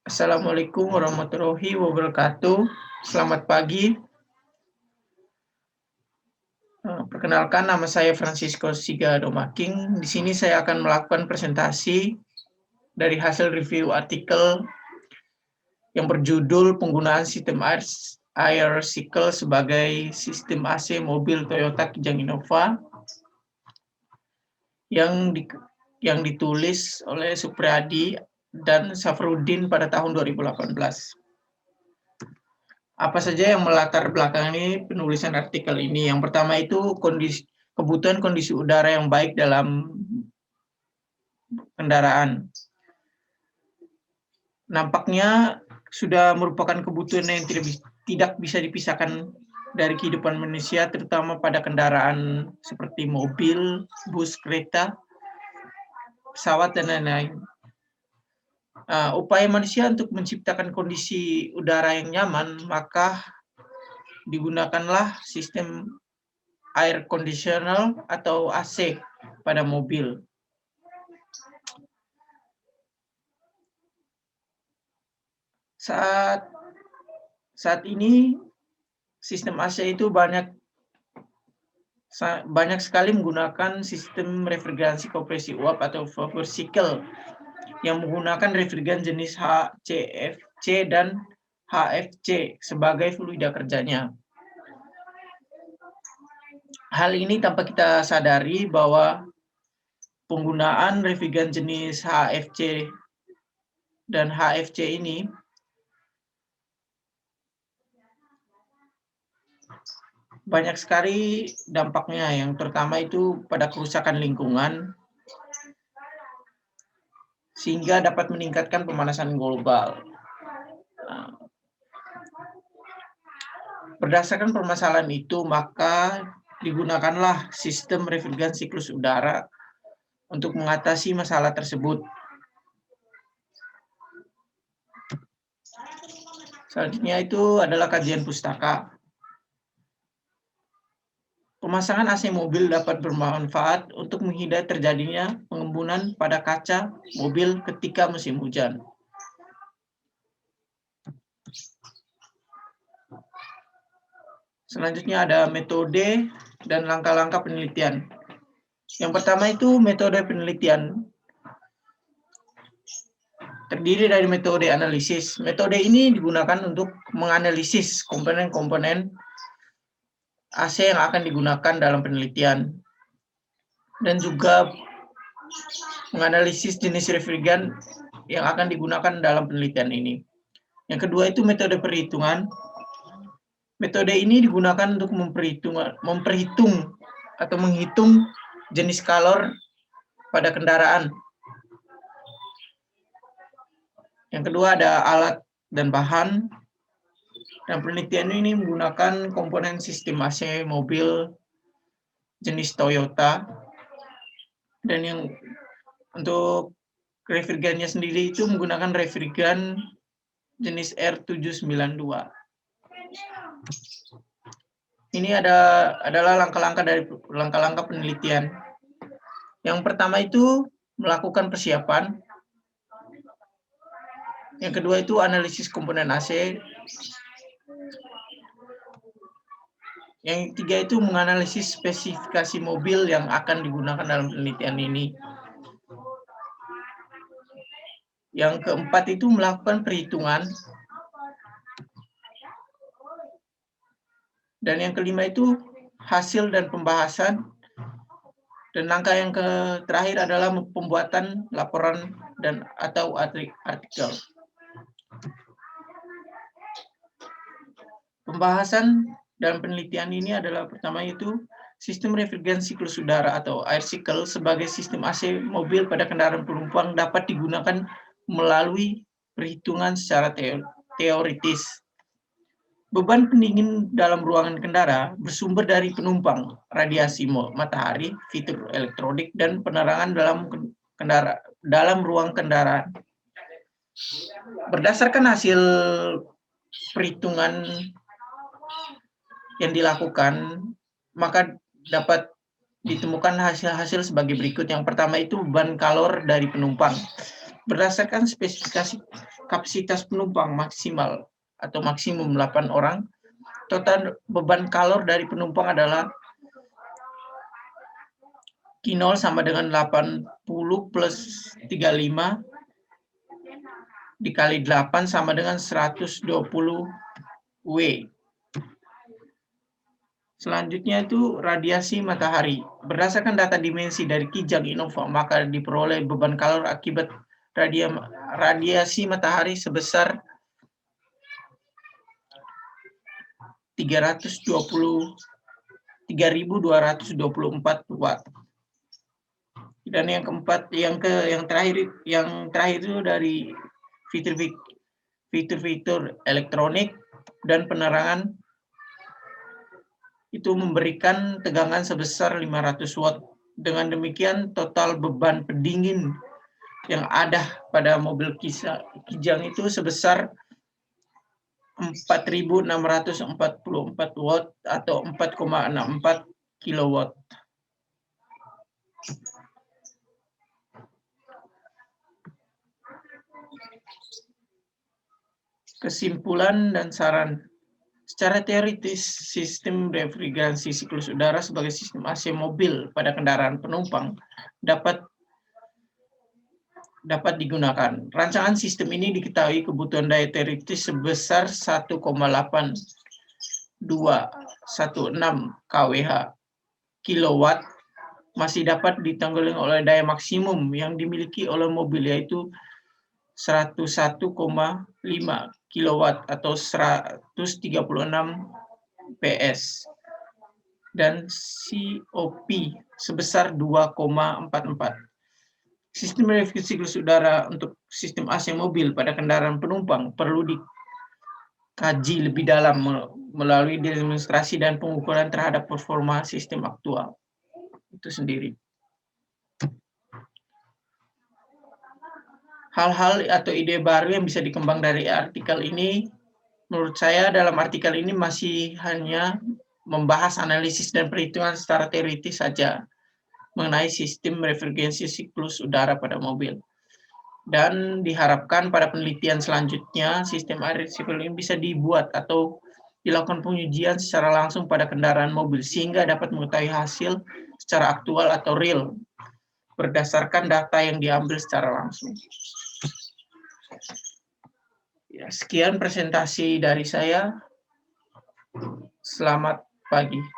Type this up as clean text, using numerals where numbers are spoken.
Assalamualaikum warahmatullahi wabarakatuh. Selamat pagi. Perkenalkan nama saya Francisco Siga Domaking. Di sini saya akan melakukan presentasi dari hasil review artikel yang berjudul penggunaan sistem air cycle sebagai sistem AC mobil Toyota Kijang Innova yang ditulis oleh Supriyadi dan Safruddin pada tahun 2018. Apa saja yang melatar belakangi penulisan artikel ini? Yang pertama itu kebutuhan kondisi udara yang baik dalam kendaraan. Nampaknya sudah merupakan kebutuhan yang tidak bisa dipisahkan dari kehidupan manusia, terutama pada kendaraan seperti mobil, bus, kereta, pesawat, dan lain-lain. Upaya manusia untuk menciptakan kondisi udara yang nyaman, maka digunakanlah sistem air conditioner atau AC pada mobil. Saat ini sistem AC itu banyak sekali menggunakan sistem refrigerasi kompresi uap atau vapor cycle yang menggunakan refrigeran jenis HCFC dan HFC sebagai fluida kerjanya. Hal ini tanpa kita sadari bahwa penggunaan refrigeran jenis HFC dan HFC ini banyak sekali dampaknya. Yang pertama itu pada kerusakan lingkungan, sehingga dapat meningkatkan pemanasan global. Berdasarkan permasalahan itu, maka digunakanlah sistem refrigeran siklus udara untuk mengatasi masalah tersebut. Selanjutnya itu adalah kajian pustaka. Pemasangan AC mobil dapat bermanfaat untuk menghindari terjadinya pengembunan pada kaca mobil ketika musim hujan. Selanjutnya ada metode dan langkah-langkah penelitian. Yang pertama itu metode penelitian. Terdiri dari metode analisis. Metode ini digunakan untuk menganalisis komponen-komponen AC yang akan digunakan dalam penelitian, dan juga menganalisis jenis refrigeran yang akan digunakan dalam penelitian ini. Yang kedua itu metode perhitungan. Metode ini digunakan untuk menghitung jenis kalor pada kendaraan. Yang kedua ada alat dan bahan. Dan penelitian ini menggunakan komponen sistem AC mobil jenis Toyota. Dan yang untuk refrigerannya sendiri itu menggunakan refrigeran jenis R792. Ini adalah langkah-langkah penelitian. Yang pertama itu melakukan persiapan. Yang kedua itu analisis komponen AC. Yang ketiga itu menganalisis spesifikasi mobil yang akan digunakan dalam penelitian ini. Yang keempat itu melakukan perhitungan. Dan yang kelima itu hasil dan pembahasan. Dan langkah yang terakhir adalah pembuatan laporan atau artikel. Pembahasan dalam penelitian ini adalah pertama itu sistem refrigeran siklus udara atau air cycle sebagai sistem AC mobil pada kendaraan penumpang dapat digunakan melalui perhitungan secara teoritis. Beban pendingin dalam ruangan kendara bersumber dari penumpang, radiasi matahari, fitur elektronik, dan penerangan dalam ruang kendaraan. Berdasarkan hasil perhitungan yang dilakukan, maka dapat ditemukan hasil-hasil sebagai berikut. Yang pertama itu beban kalor dari penumpang. Berdasarkan spesifikasi kapasitas penumpang maksimal atau maksimum 8 orang, total beban kalor dari penumpang adalah Q0 sama dengan 80 plus 35 dikali 8 sama dengan 120 W. Selanjutnya itu radiasi matahari. Berdasarkan data dimensi dari Kijang Innova, maka diperoleh beban kalor akibat radiasi matahari sebesar 3.224 watt. Dan yang keempat, yang terakhir itu dari fitur-fitur elektronik dan penerangan itu memberikan tegangan sebesar 500 watt. Dengan demikian total beban pendingin yang ada pada mobil Kijang itu sebesar 4.644 watt atau 4,64 kilowatt. Kesimpulan dan saran. Secara teoritis, sistem refrigerasi siklus udara sebagai sistem AC mobil pada kendaraan penumpang dapat digunakan. Rancangan sistem ini diketahui kebutuhan daya teoritis sebesar 1,8216 kWh kilowatt masih dapat ditanggulangi oleh daya maksimum yang dimiliki oleh mobil, yaitu 101,5 kilowatt atau 136 PS dan COP sebesar 2,44. Sistem refrigerasi siklus udara untuk sistem AC mobil pada kendaraan penumpang perlu dikaji lebih dalam melalui demonstrasi dan pengukuran terhadap performa sistem aktual itu sendiri. Hal-hal atau ide baru yang bisa dikembang dari artikel ini, menurut saya dalam artikel ini masih hanya membahas analisis dan perhitungan secara teoritis saja mengenai sistem refrigerasi siklus udara pada mobil. Dan diharapkan pada penelitian selanjutnya, sistem air recycle ini bisa dibuat atau dilakukan pengujian secara langsung pada kendaraan mobil, sehingga dapat mengetahui hasil secara aktual atau real, berdasarkan data yang diambil secara langsung. Ya, sekian presentasi dari saya. Selamat pagi.